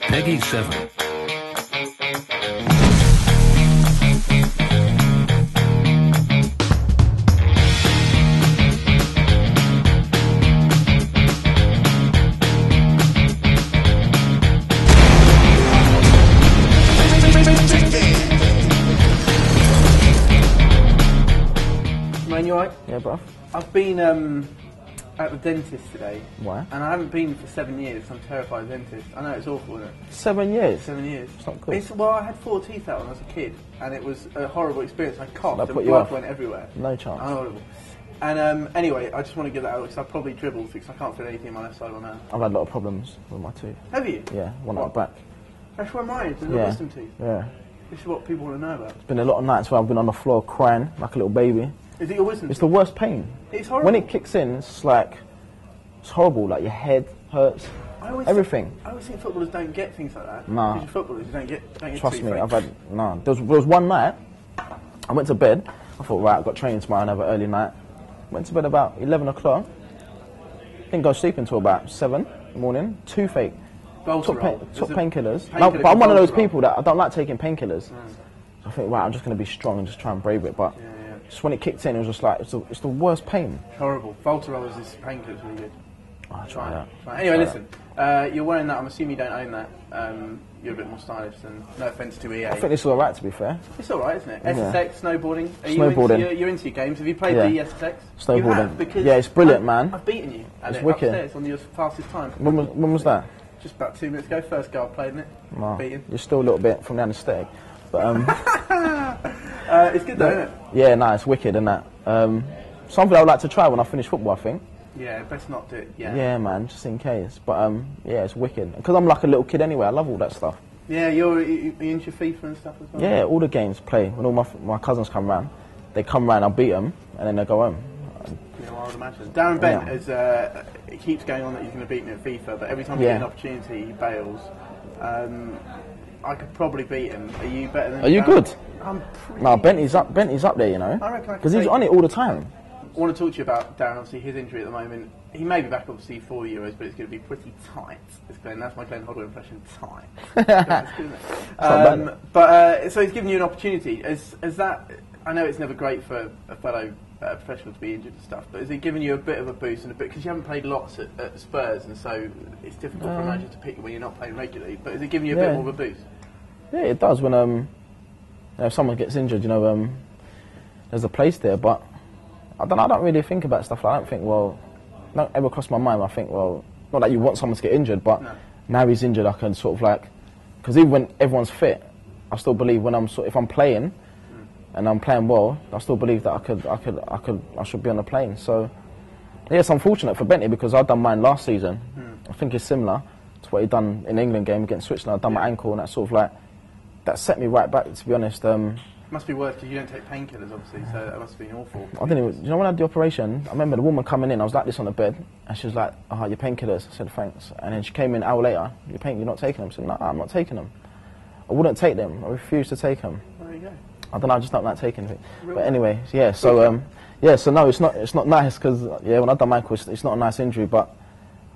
Peggy 7. Jermain, you alright? Yeah, bruv. I've been at the dentist today. Why? And I haven't been for 7 years. I'm terrified of dentists. I know it's awful, isn't it? 7 years? 7 years. It's not good. Well, I had 4 teeth out when I was a kid, and it was a horrible experience. I coughed That and put you blood off? went everywhere. No chance. Horrible. And anyway, I just want to get that out because I probably dribbled because I can't feel anything on my left side of my mouth. I've had a lot of problems with my tooth. Have you? Yeah, one at the back. That's where mine is, the little wisdom teeth. Yeah. This is what people want to know about. It's been a lot of nights where I've been on the floor crying like a little baby. Is it your wisdom It's teeth? the worst pain. It's horrible. When it kicks in, it's like, it's horrible, like your head hurts, everything. I always think footballers don't get things like that. Nah. Because you're footballers, you don't get Trust tooth me, ache. I've had, nah. There was one night, I went to bed, I thought, right, I've got training tomorrow and have an early night. Went to bed about 11 o'clock, didn't go sleep until about 7 in the morning, toothache. Took painkillers. No, but I'm one of those people that I don't like taking painkillers. So I think, right, I'm just going to be strong and just try and brave it. But just when it kicked in, it was just like, it's the worst pain. Horrible. Voltarol is this painkiller's really good. Oh, I'll try that. Anyway, listen, you're wearing that, I'm assuming you don't own that. You're a bit more stylish than, no offence to EA. I think it's alright, to be fair. It's alright, isn't it? Yeah. SSX, snowboarding. Snowboarding. You're into your games. Have you played the SSX? Snowboarding. You have, because yeah, it's brilliant, man. I've beaten you. It's wicked. Upstairs on your fastest time. When was that? Just about 2 minutes ago. First go I played in it. No, Beaten. you're still a little bit from the anaesthetic. But, it's good though, isn't it? yeah, no, it's wicked, isn't that? Something I would like to try when I finish football, I think. Yeah, best not do it. Yeah, man, just in case. But yeah, it's wicked. Because I'm like a little kid anyway, I love all that stuff. Yeah, you're into FIFA and stuff as well? Yeah, all the games play. When all my cousins come round, they come round, I beat them, and then they go home. Yeah, well, I would imagine. Darren Bent is, it keeps going on that he's going to beat me at FIFA, but every time he gets an opportunity, he bails. I could probably beat him. Are you better than Are you Darren? good? I'm No, Bentley's up there, you know. I reckon I could because he's take on it all the time. I want to talk to you about Darren, obviously his injury at the moment. He may be back obviously for the Euros, but it's going to be pretty tight. That's my Glenn Hoddle impression, tight. That's good, isn't it? But so he's given you an opportunity. Is that, I know it's never great for a fellow professional to be injured and stuff, but is it giving you a bit of a boost and a bit, because you haven't played lots at Spurs, and so it's difficult for a manager to pick when you're not playing regularly, but is it giving you a bit more of a boost? Yeah, it does. When if someone gets injured, you know, there's a place there, but I don't really think about stuff like that. I don't think, well, not ever crossed my mind. I think, well, not that you want someone to get injured, but now he's injured, I can sort of like, because even when everyone's fit, I still believe when if I'm playing and I'm playing well, I still believe that I should be on the plane. So yeah, it's unfortunate for Bentley because I've done mine last season. I think it's similar to what he done in the England game against Switzerland. I've done my ankle, and that sort of like that set me right back. To be honest. Must be worse because you don't take painkillers, obviously, so that must have been awful. I didn't even, you know, when I had the operation, I remember the woman coming in, I was like this on the bed, and she was like, oh, your painkillers. I said, thanks. And then she came in an hour later, you're not taking them? I said, no, I'm not taking them. I wouldn't take them. I refuse to take them. There you go. I don't know, I just don't like taking it. But anyway, yeah, so, so no, it's not nice, because, yeah, when I done my ankle, it's not a nice injury, but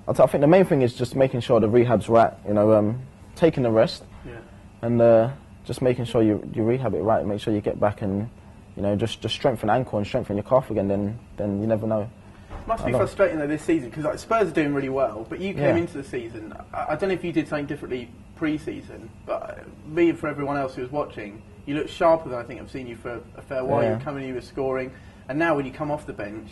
I think the main thing is just making sure the rehab's right, you know, taking the rest, and, just making sure you rehab it right, make sure you get back and, you know, just strengthen ankle and strengthen your calf again, then you never know. Must be frustrating though this season, because like, Spurs are doing really well, but you came into the season, I don't know if you did something differently pre-season, but me and for everyone else who was watching, you look sharper than I think I've seen you for a fair while. You were coming in, you were scoring, and now when you come off the bench,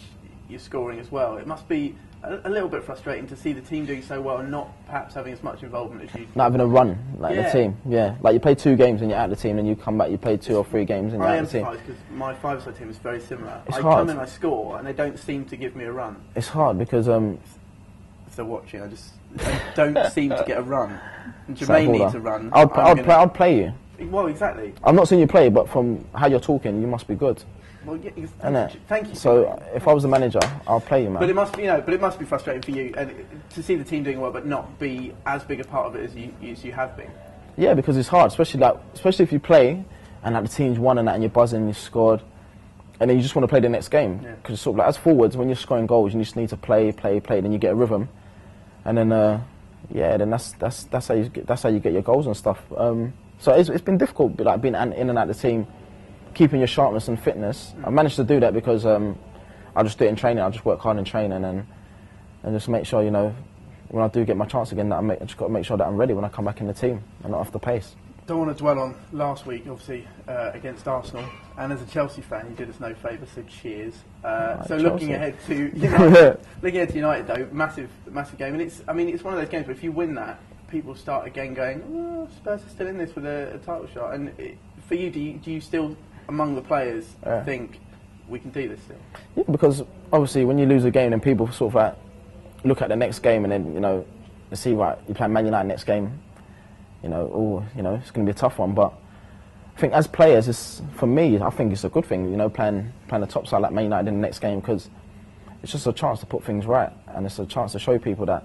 you're scoring as well. It must be a little bit frustrating to see the team doing so well and not perhaps having as much involvement as you. Not having a run like the team, like you play 2 games and you're out of the team, and you come back, you play 2 or 3 games and you're out of the team. because my 5-side team is very similar. It's I hard. come in, I score, and they don't seem to give me a run. It's hard because If they're watching, I don't seem to get a run. And Jermain needs a run. I'd play you. Well, exactly. I'm not saying you play, but from how you're talking, you must be good. Well, yeah, thank you. So if I was the manager, I'll play you, man. But it must be, it must be frustrating for you and to see the team doing well, but not be as big a part of it as you have been. Yeah, because it's hard, especially if you play and the team's won and you're buzzing, and you scored, and then you just want to play the next game. Because sort of like as forwards, when you're scoring goals, you just need to play, then you get a rhythm, and then yeah, then that's how you get your goals and stuff. So it's been difficult, like being in and out of the team, keeping your sharpness and fitness. I managed to do that because I just do it in training. I just work hard in training and just make sure, you know, when I do get my chance again, that I just got to make sure that I'm ready when I come back in the team and not off the pace. Don't want to dwell on last week, obviously, against Arsenal. And as a Chelsea fan, you did us no favour, so cheers. So looking ahead to United, though, massive game. And it's one of those games where if you win that, people start again going, oh, Spurs are still in this with a title shot. And for you, do you still, among the players, think we can do this still? Yeah, because obviously when you lose a game, then people sort of like look at the next game and then, you know, they see, right, you play Man United next game. You know, it's going to be a tough one, but I think as players, for me, I think it's a good thing, you know, playing the top side like Man United in the next game, because it's just a chance to put things right, and it's a chance to show people that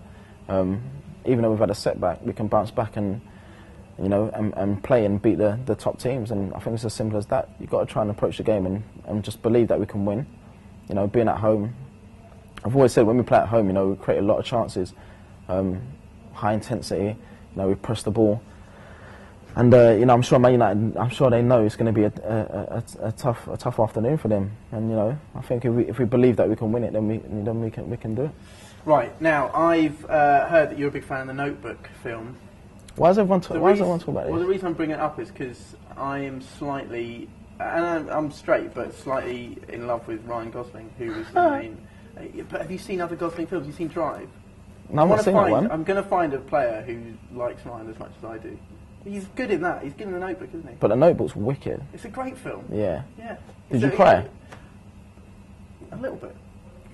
even though we've had a setback, we can bounce back and, you know, and play and beat the top teams. And I think it's as simple as that. You've got to try and approach the game and just believe that we can win. You know, being at home, I've always said when we play at home, you know, we create a lot of chances, high intensity. You know, we press the ball, and you know, I'm sure Man United, I'm sure they know it's going to be a tough afternoon for them. And you know, I think if we believe that we can win it, then we can do it. Right, now I've heard that you're a big fan of the Notebook film. Why does everyone talk about it? Well, the reason I'm bringing it up is because I am slightly, and I'm straight, but slightly in love with Ryan Gosling, who was the main. But have you seen other Gosling films? Have you seen Drive? No, I'm not seeing that one. I'm going to find a player who likes Ryan as much as I do. He's good in that. He's good in The Notebook, isn't he? But The Notebook's wicked. It's a great film. Yeah. Yeah. Did you cry? A little bit.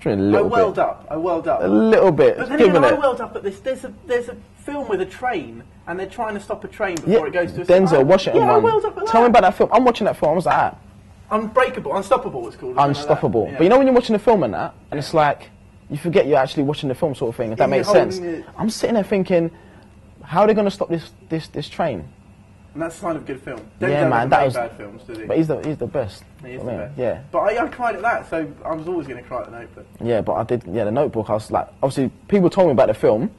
I welled up. I welled up. A little bit. But then I welled up at this. There's a film with a train, and they're trying to stop a train before it goes to a... Denzel Washington one. I welled up at that. Tell me about that film. I'm watching that film. I was like, Unstoppable, it's called. Unstoppable. Like that. Yeah. But you know when you're watching the film and that, and it's like, you forget you're actually watching the film sort of thing, if that makes sense. I'm sitting there thinking, how are they going to stop this train? And that's a sign of a good film. Yeah, man, that was bad films, does he? But he's the best. He is the best. Yeah. But I cried at that, so I was always going to cry at The Notebook. Yeah, but I did. Yeah, The Notebook. I was like, obviously, people told me about the film.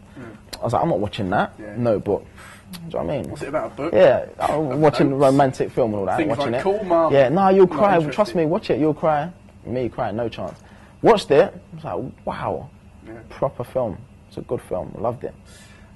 I was like, I'm not watching that. Yeah. Notebook. Do you know what I mean? What's it about, a book? Yeah, I'm watching a romantic film and all that. Things watching like it. Cool Mum. Yeah, no, you'll cry. Trust me, watch it. You'll cry. Me crying, no chance. Watched it. I was like, wow, proper film. It's a good film. Loved it.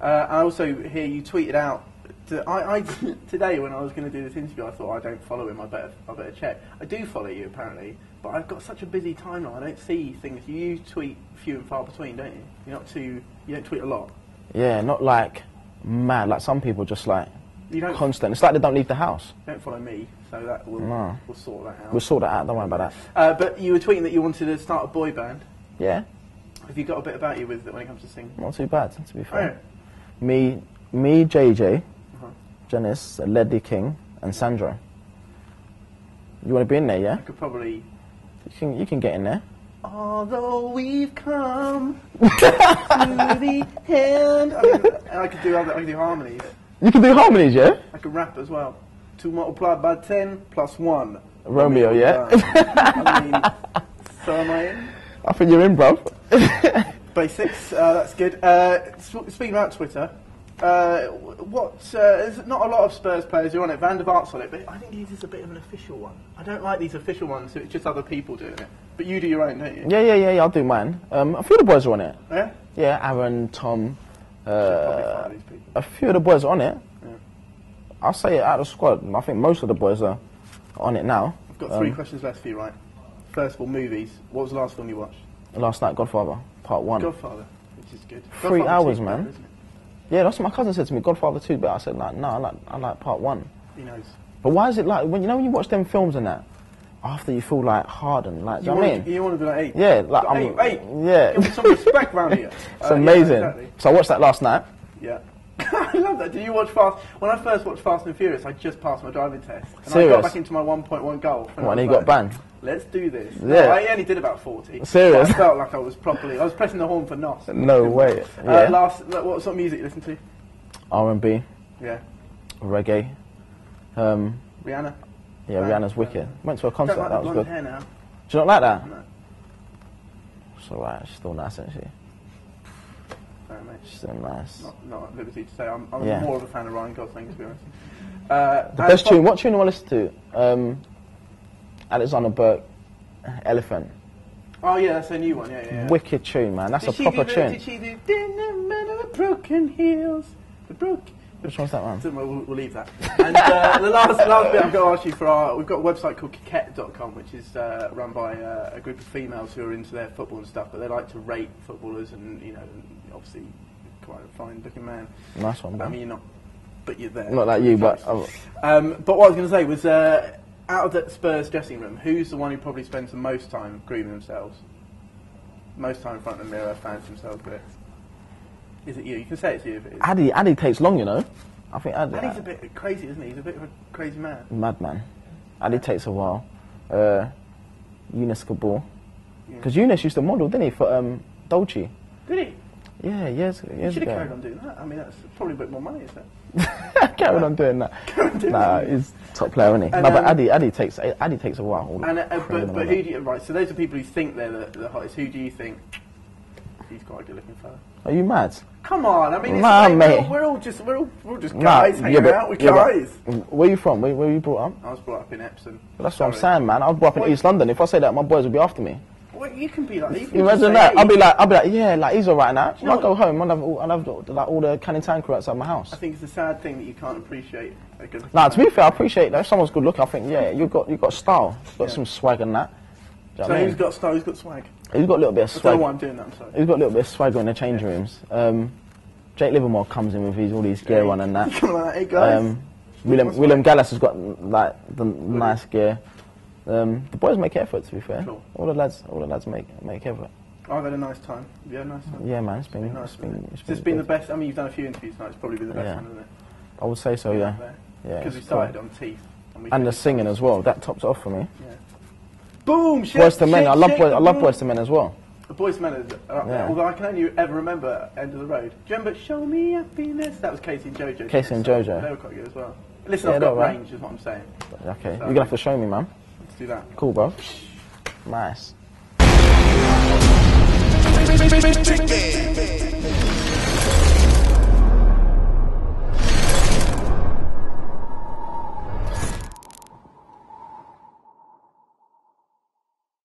I also hear you tweeted out. Today, when I was going to do this interview, I thought, I don't follow him. I better check. I do follow you apparently, but I've got such a busy timeline. I don't see things. You tweet few and far between, don't you? You don't tweet a lot. Yeah, not like mad. Like some people, just like constant. It's like they don't leave the house. Don't follow me, so that we'll sort that out. We'll sort that out. Don't worry about that. But you were tweeting that you wanted to start a boy band. Yeah. Have you got a bit about you when it comes to singing? Not too bad, to be fair. Oh. Me, JJ, Janice, Ledley King, and Sandra. You want to be in there, yeah? I could probably... You can get in there. Although we've come to the end... I could do harmonies. You can do harmonies, yeah? I could rap as well. 2 multiplied by 10 plus 1. Romeo, yeah? I mean, so am I in? I think you're in, bruv. Basics, that's good. Speaking about Twitter... there's not a lot of Spurs players who are on it. Van der Vaart's on it, but I think this is a bit of an official one. I don't like these official ones, so it's just other people doing it. But you do your own, don't you? Yeah, I'll do mine. A few of the boys are on it. Yeah? Yeah, Aaron, Tom, a few of the boys are on it. Yeah. I'll say it out of the squad. I think most of the boys are on it now. I've got 3 questions left for you, right? First of all, movies. What was the last film you watched? Last night, Godfather, Part 1. Godfather, which is good. 3 hours, 2, man. isn't it? Yeah, that's what my cousin said to me, Godfather 2, but I said, like, no, I like Part 1. He knows. But why is it like, when you watch them films and that, after you feel like hardened, like, do you know what I mean? You want to be like 8. Yeah, like, eight. Yeah. Give me some respect around here. It's amazing. Yeah, exactly. So I watched that last night. Yeah. I love that. Did you watch Fast? When I first watched Fast and Furious, I just passed my driving test. And Serious? I got back into my 1.1 Golf. And he got banned? Let's do this. Yeah. No, I only did about 40. Serious? I felt like I was pressing the horn for NOS. No way. Yeah. What sort of music you listen to? R&B. Yeah. Reggae. Rihanna? Yeah, Rihanna's wicked. Went to a concert, don't like that was good. Hair now. Do you not like that? No. It's alright, she's still nice, isn't she? So nice. Not at liberty to say. I'm Yeah. more of a fan of Ryan Gosling, to be honest. The best tune. What tune do I listen to? Alexander Burke, Elephant. Oh yeah, that's a new one. Yeah. Wicked tune, man. That's a proper tune. Did she do "Dinner Man of Broken Heels"? The broke. Which one's that one? We'll leave that. And the last bit I've got to ask you we've got a website called Coquette.com, which is run by a group of females who are into their football and stuff, but they like to rate footballers and, obviously quite a fine looking man. Nice one, man. I mean, you're not, but you're there. Not like you, but... but what I was going to say was, out of the Spurs dressing room, who's the one who probably spends the most time grooming themselves? Most time in front of the mirror, fancy themselves with it? Is it you? You can say it's you if it is. Addy takes long, I think Addy's a bit crazy, isn't he? He's a bit of a crazy man. Madman. Addy takes a while. Eunice Kabul. Because Eunice used to model, didn't he, for Dolce? Did he? Yeah, years You ago. should have carried on doing that. I mean, that's probably a bit more money, isn't it? Carried on doing that. Nah, he's top player, isn't he? And, no, but Addy takes a while. But who do you... Right, so those are people who think they're the hottest. Who do you think... He's quite a good-looking fella. Are you mad? Come on, I mean, mate. we're all just guys hanging out with guys. Where are you from? Where were you brought up? I was brought up in Epsom. Well, that's what I'm saying, man. I was brought up in East London. If I say that, my boys would be after me. Well, you can be like... You imagine that? I'll be like, yeah, like he's alright now. When I go home, I'll have like all the Canning Town crew outside my house. I think it's a sad thing that you can't appreciate a good... Nah, to be fair, I appreciate that. If someone's good looking, I think, yeah, you've got style. You've got some swag and that. So who's got style, who's got swag? He's got a little bit of swag. I don't know why I'm doing that, I'm sorry. He's got a little bit of swagger in the change rooms. Jake Livermore comes in with all these gear on and that. Come on, hey guys. William Gallas has got like the nice gear. The boys make effort, to be fair. Cool. All the lads make effort. I've had a nice time. Have you had a nice time? Yeah, man, it's been the best. I mean, you've done a few interviews tonight. It's probably been the best one, isn't it? I would say so, yeah. Because we started on Teeth. And the singing as well. That tops it off for me. Yeah. Boom! Boyz II Men. I love Boyz II Men as well. The Boyz II Men are up there. Although I can only ever remember End of the Road. Do you remember Show Me Happiness? That was Casey and Jojo. Casey and Jojo. They were quite good as well. Listen, I've got range, is what I'm saying. Okay, you're gonna have to show me, man. Let's do that. Cool, bro. Nice.